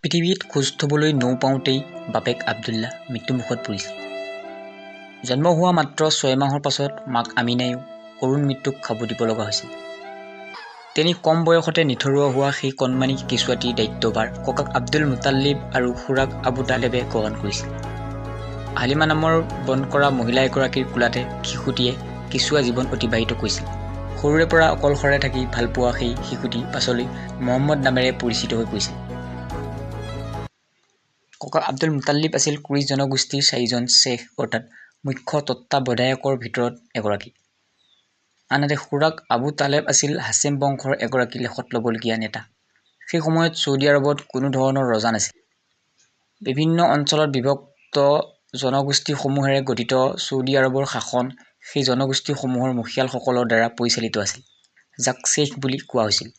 পৃথিৱীত খোজ থবলৈ নৌ পাওঁতেই বাপেক আব্দুল্লাহ মৃত্যুমুখত পৰিছিল। জন্ম হোৱা মাত্ৰ 6 মাহৰ পাছত মাক আমিনাইও কৰুণ মৃত্যুক সাৱটি দিব লগা হৈছিল। তেনি কম বয়সতে নিথৰুৱা হোৱা সেই কণমানি কেঁচুৱাটিৰ দায়িত্বভাৰ ককাক আব্দুল মুতাল্লিব আৰু খুৰাক আবু তালেবে গ্ৰহণ কৰিছিল। হালিমা নামৰ বন কৰা মহিলা এগৰাকীৰ কোলাতে শিশুটিয়ে কেঁচুৱা জীৱন অতিবাহিত কৰিছিল। সৰুৰে পৰা অকলশৰে থাকি ভালপোৱা সেই শিশুটি পাছলৈ মহম্মদ নামেৰে পৰিচিত হৈ পৰিছিল। ককাক আব্দুল মুতাল্লিব আছিল কুৰিশ জনগোষ্ঠীৰ 4জন শ্বেখ অৰ্থাৎ মুখ্য তত্ত্বাৱধায়কৰ ভিতৰত এগৰাকী। আনহাতে খুৰাক আবু তালেব আছিল হাছেম বংশৰ এগৰাকী লেখত ল'বলগীয়া নেতা। সেই সময়ত ছৌদি আৰবত কোনো ধৰণৰ ৰজা নাছিল। বিভিন্ন অঞ্চলত বিভক্ত জনগোষ্ঠীসমূহেৰে গঠিত ছৌদি আৰবৰ শাসন সেই জনগোষ্ঠীসমূহৰ মুখিয়ালসকলৰ দ্বাৰা পৰিচালিত আছিল, যাক শ্বেখ বুলি কোৱা হৈছিল।